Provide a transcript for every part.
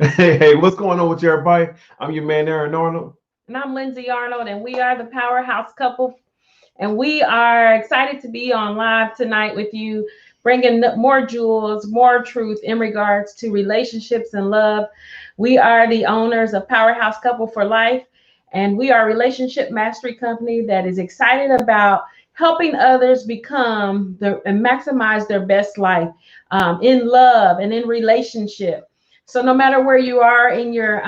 Hey, what's going on with you, everybody? I'm your man, Aaron Arnold. And I'm Lindsay Arnold, and we are the Powerhouse Couple. And we are excited to be on live tonight with you, bringing more jewels, more truth in regards to relationships and love. We are the owners of Powerhouse Couple for Life, and we are a relationship mastery company that is excited about helping others become and maximize their best life in love and in relationship. So no matter where you are in your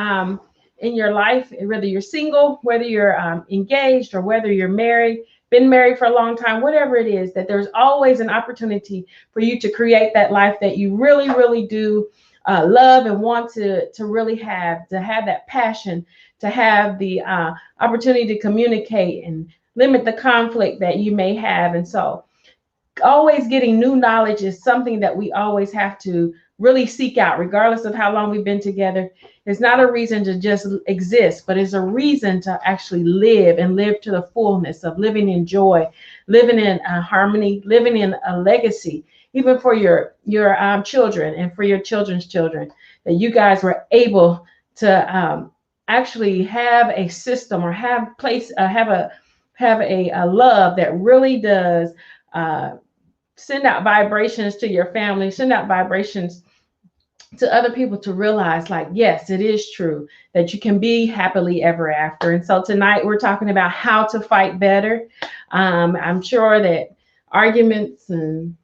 life, whether you're single, whether you're engaged, or whether you're married, been married for a long time, whatever it is, that there's always an opportunity for you to create that life that you really, really do love and want to really have, to have that passion, to have the opportunity to communicate and limit the conflict that you may have. And so always getting new knowledge is something that we always have to really seek out, regardless of how long we've been together. It's not a reason to just exist, but it's a reason to actually live and live to the fullness of living in joy, living in harmony, living in a legacy, even for your children and for your children's children. That you guys were able to actually have a system or have a love that really does. Uh, Send out vibrations to your family, send out vibrations to other people to realize, like, yes, it is true that you can be happily ever after. And so tonight we're talking about how to fight better. I'm sure that arguments and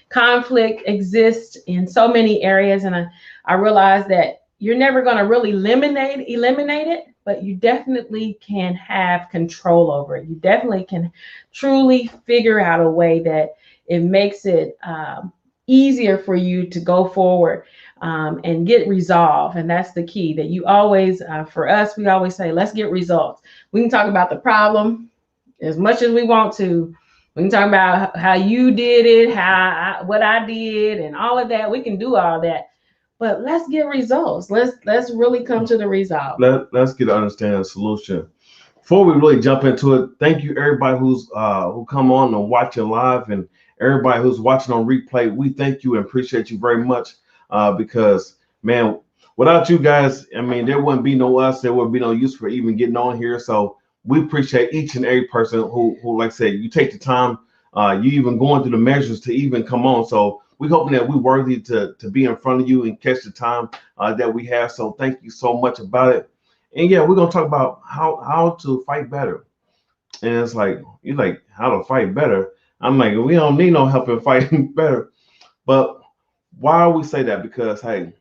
conflict exist in so many areas, and I realize that you're never going to really eliminate it, but you definitely can have control over it. You definitely can truly figure out a way that it makes it easier for you to go forward and get resolved. And that's the key, that you always, for us, we always say, let's get results. We can talk about the problem as much as we want to. We can talk about how you did it, what I did, and all of that. We can do all that, but let's get results. Let's really come to the resolve. Let's get to understand the solution. Before we really jump into it, thank you everybody who come on and watching live, and everybody who's watching on replay. We thank you and appreciate you very much because man, without you guys, I mean, there wouldn't be no us. There wouldn't be no use for even getting on here. So we appreciate each and every person who like I said, you take the time, you even going through the measures to even come on. So we hoping that we're worthy to be in front of you and catch the time that we have. So thank you so much about it. And yeah, we're gonna talk about how to fight better. And it's like you like how to fight better. I'm like, we don't need no help in fighting better. But why we say that? Because hey,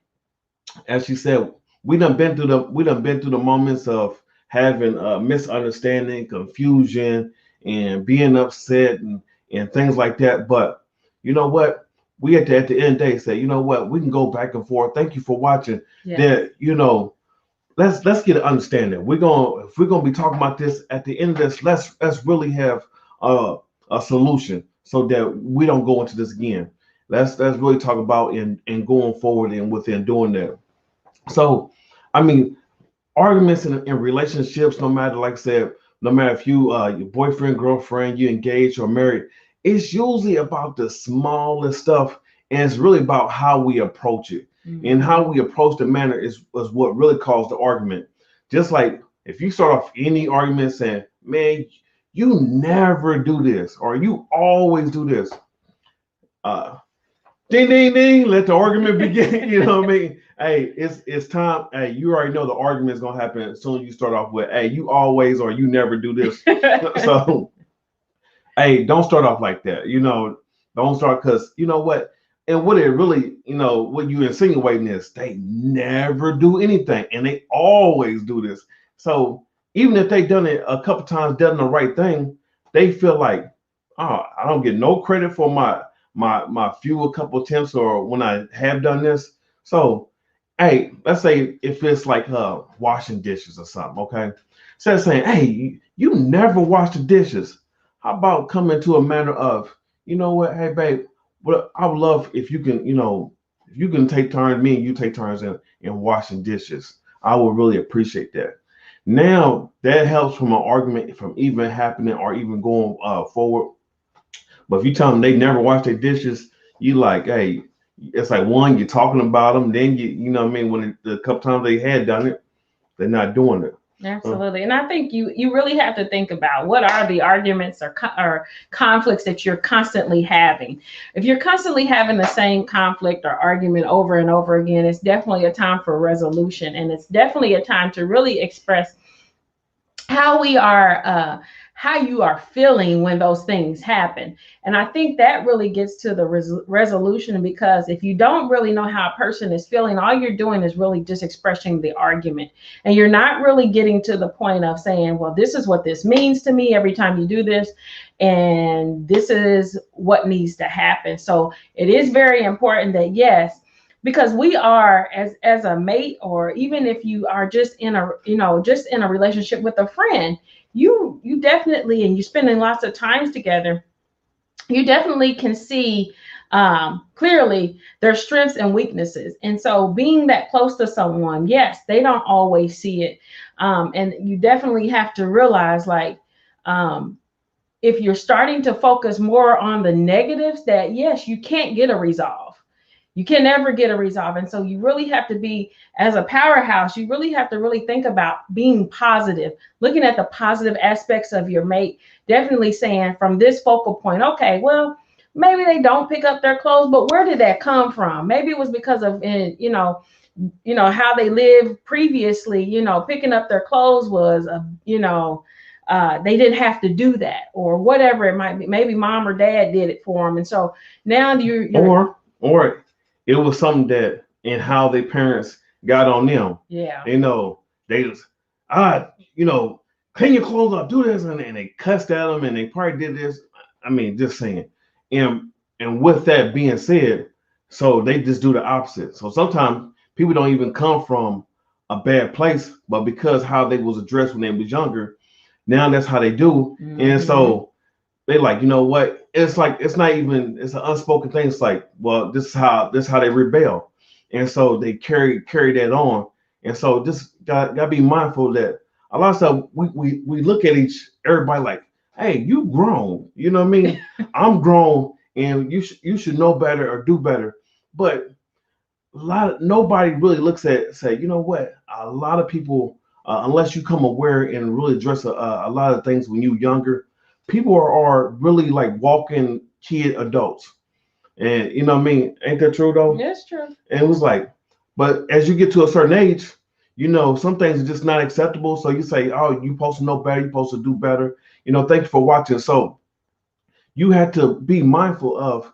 as you said, we done been through the moments of having misunderstanding, confusion, and being upset and things like that. But you know what? We at the end of the day say, you know what? We can go back and forth. Thank you for watching. Yeah. That let's get an understanding. If we're gonna be talking about this at the end of this, let's really have a solution so that we don't go into this again. Let's really talk about and going forward and within doing that. So, I mean, arguments in relationships, no matter, like I said, no matter if you your boyfriend, girlfriend, you engaged or married, it's usually about the smallest stuff, and it's really about how we approach it. And how we approach the manner is what really caused the argument. Just like if you start off any argument saying, "Man, you never do this," or "You always do this," uh, ding ding ding, let the argument begin. You know what I mean? Hey, it's time. Hey, you already know the argument is gonna happen as soon as you start off with, "Hey, you always or you never do this." So hey, don't start off like that. Don't start, because you know what? And what it really, what you insinuating is they never do anything and they always do this. So even if they done it a couple times, done the right thing, they feel like, oh, I don't get no credit for my few a couple attempts or when I have done this. So hey, let's say if it's like washing dishes or something, okay? Instead of saying, hey, you never wash the dishes, how about coming to a manner of, you know what, hey babe, what I would love if you can, if you can take turns, me and you take turns in washing dishes. I would really appreciate that. Now that helps from an argument from even happening or even going forward. But if you tell them they never wash their dishes, you like, hey, it's like one, you're talking about them, then you know what I mean, when the couple times they had done it, they're not doing it. Absolutely. And I think you really have to think about what are the arguments or conflicts that you're constantly having. If you're constantly having the same conflict or argument over and over again, it's definitely a time for resolution. And it's definitely a time to really express how we are how you are feeling when those things happen. And I think that really gets to the resolution, because if you don't really know how a person is feeling, all you're doing is really just expressing the argument, and you're not really getting to the point of saying, well, this is what this means to me every time you do this, and this is what needs to happen. So it is very important that, yes, because we are as a mate, or even if you are just in a just in a relationship with a friend, you definitely, and you're spending lots of times together, you definitely can see clearly their strengths and weaknesses. And so being that close to someone, yes, they don't always see it, and you definitely have to realize, like, if you're starting to focus more on the negatives, that yes, you can't get a resolve. You can never get a resolve. And so you really have to be, as a powerhouse, you really have to really think about being positive, looking at the positive aspects of your mate, definitely saying from this focal point, okay, well, maybe they don't pick up their clothes, but where did that come from? Maybe it was because of, how they lived previously, picking up their clothes was, they didn't have to do that, or whatever it might be. Maybe mom or dad did it for them. And so now you're or it was something that in how their parents got on them. Yeah. They just, clean your clothes up, do this, and they cussed at them, and they probably did this. I mean, just saying. And with that being said, so they just do the opposite. So sometimes people don't even come from a bad place, but because how they was addressed when they was younger, now that's how they do. Mm-hmm. And so they like, you know what? It's like, it's not even, it's an unspoken thing. It's like, well, this is how they rebel. And so they carry that on. And so just gotta be mindful that a lot of stuff we look at everybody like, hey, you grown. You know what I mean? I'm grown, and you should know better or do better. But nobody really looks at, say, you know what? A lot of people, unless you come aware and really address a lot of things when you're younger, people are really like walking kid adults. And you know what I mean? Ain't that true though? That's true. And it was like, but as you get to a certain age, some things are just not acceptable. So you say, oh, you're supposed to know better, you're supposed to do better. Thank you for watching. So you have to be mindful of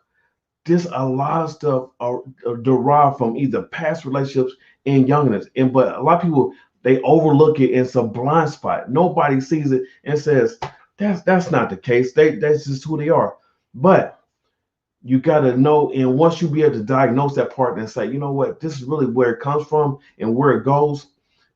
this. A lot of stuff are derived from either past relationships and youngness. But a lot of people, they overlook it. It's a blind spot. Nobody sees it and says, that's not the case. That's just who they are. But you got to know, and once you be able to diagnose that part and say, you know what, this is really where it comes from and where it goes,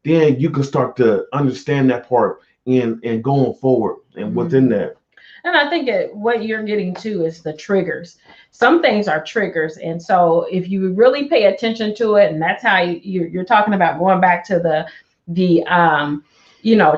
then you can start to understand that part and going forward and within that. And I think what you're getting to is the triggers. Some things are triggers. And so if you really pay attention to it, and that's how you're talking about going back to the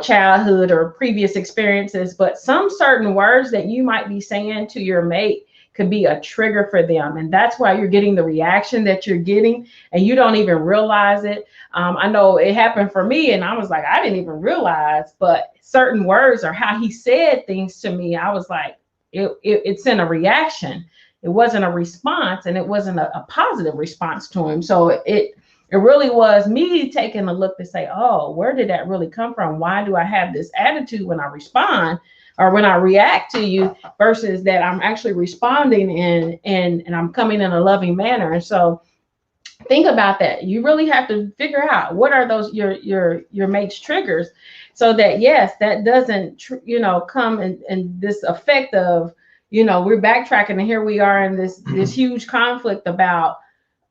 childhood or previous experiences, but some certain words that you might be saying to your mate could be a trigger for them. And that's why you're getting the reaction that you're getting, and you don't even realize it. I know it happened for me, and I was like, I didn't even realize, but certain words or how he said things to me, I was like, it's in a reaction. It wasn't a response, and it wasn't a positive response to him. So it really was me taking a look to say, oh, where did that really come from? Why do I have this attitude when I respond or when I react to you, versus that I'm actually responding and I'm coming in a loving manner? And so think about that. You really have to figure out what are those your mate's triggers, so that yes, that doesn't come in this effect of we're backtracking and here we are in this huge conflict about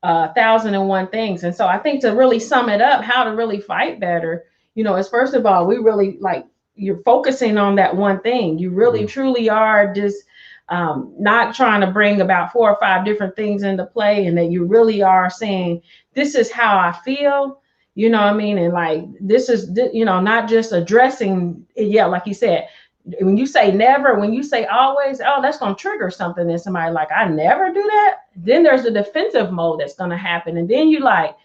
1,001 things. And so I think, to really sum it up, how to really fight better, is first of all, we really, like, you're focusing on that one thing. You really truly are just not trying to bring about 4 or 5 different things into play, and that you really are saying, this is how I feel, you know what I mean? And like, this is, not just addressing, like you said, when you say never, when you say always, oh, that's going to trigger something in somebody. Like, I never do that. Then there's a defensive mode that's going to happen. And then you like,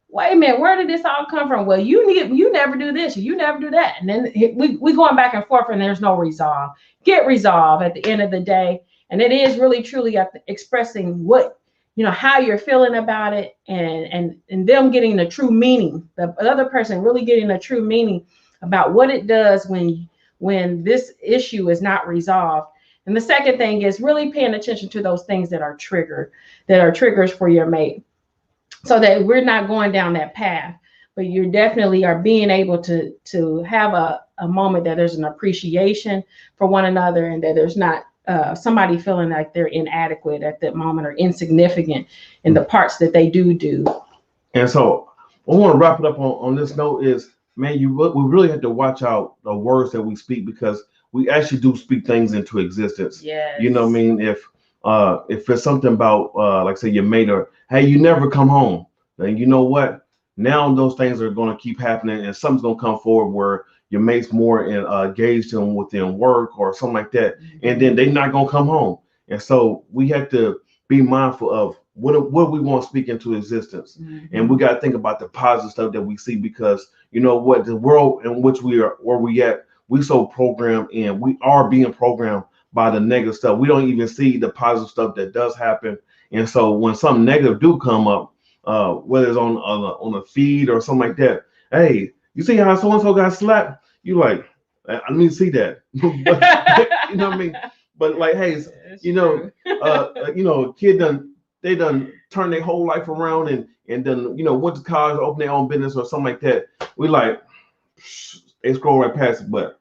wait a minute, where did this all come from? Well, you never do this, you never do that. And then we going back and forth and there's no resolve. Get resolve at the end of the day. And it is really truly expressing what, how you're feeling about it, and them getting the true meaning, the other person really getting the true meaning about what it does when this issue is not resolved. And the second thing is really paying attention to those things that are triggers for your mate, so that we're not going down that path, but you definitely are being able to have a moment that there's an appreciation for one another, and that there's not somebody feeling like they're inadequate at that moment or insignificant in the parts that they do. And so I want to wrap it up on this note is, man, we really have to watch out the words that we speak, because we actually do speak things into existence. Yes. You know what I mean? If it's something about, like say your mate, or, hey, you never come home, then you know what? Now those things are going to keep happening, and something's going to come forward where your mate's more engaged within work or something like that, and then they're not going to come home. And so we have to be mindful of what we want to speak into existence. And we got to think about the positive stuff that we see, because you know what, the world in which we are, where we at, we so programmed, and we are being programmed by the negative stuff. We don't even see the positive stuff that does happen. And so when something negative do come up, whether it's on a feed or something like that, hey, you see how so-and-so got slapped? You like, I need to see that. But, you know what I mean? But like, hey, a kid done turned their whole life around and then, went to college, opened their own business or something like that. We like, they scroll right past it, but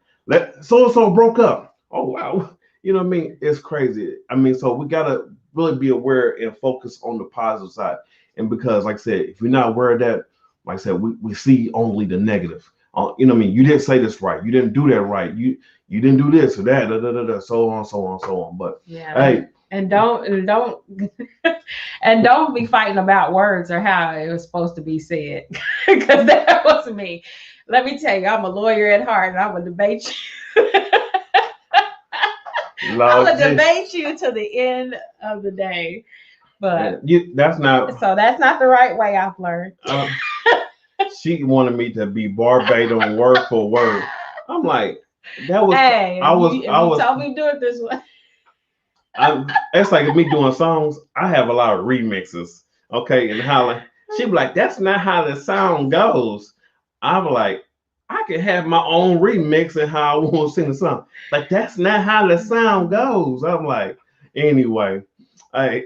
so-and-so broke up. Oh, wow. You know what I mean? It's crazy. I mean, so we got to really be aware and focus on the positive side. And because, like I said, if you're not aware of that, like I said, we see only the negative. You know what I mean? You didn't say this right. You didn't do that right. You didn't do this or that, so on, so on, so on. But yeah, hey, and don't and don't be fighting about words or how it was supposed to be said, because that was me. Let me tell you, I'm a lawyer at heart, and I'm gonna debate you. I'm gonna debate you to the end of the day. But that's not the right way, I've learned. She wanted me to be verbatim, word for word. I'm like, that was. Hey, I was. Told me to do it this way. It's like me doing songs. I have a lot of remixes. Okay, and how she be like, that's not how the sound goes. I'm like, I can have my own remix and how I want to sing the song. Like, that's not how the sound goes. I'm like, anyway, hey,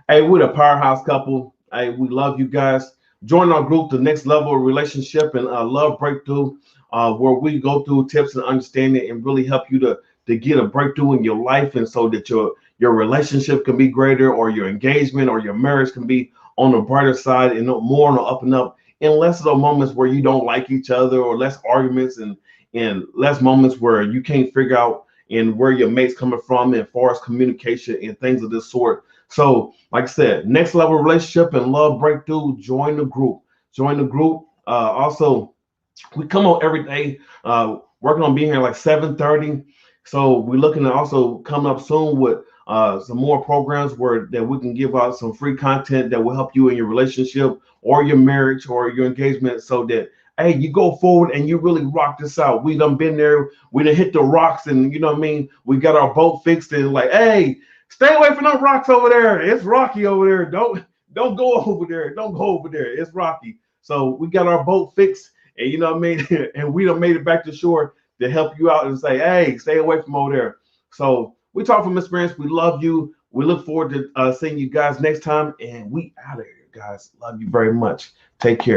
we're the Powerhouse Couple. Hey, we love you guys. Join our group, The Next Level of Relationship and Love Breakthrough, where we go through tips and understanding and really help you to get a breakthrough in your life, and so that your relationship can be greater, or your engagement or your marriage can be on the brighter side and more on the up and up, and less of the moments where you don't like each other, or less arguments and less moments where you can't figure out and where your mate's coming from as far as communication and things of this sort. So, like I said, Next Level Relationship and Love Breakthrough, join the group. Also, we come on every day, working on being here like 7:30. So we're looking to also come up soon with some more programs that we can give out some free content that will help you in your relationship or your marriage or your engagement, so that, hey, you go forward and you really rock this out. We done been there. We done hit the rocks, and you know what I mean? We got our boat fixed, and like, hey, stay away from them rocks over there. It's rocky over there. Don't go over there. Don't go over there. It's rocky. So we got our boat fixed, and you know what I mean? And we done made it back to shore to help you out and say, hey, stay away from over there. So we talk from experience. We love you. We look forward to seeing you guys next time. And we out of here, guys. Love you very much. Take care.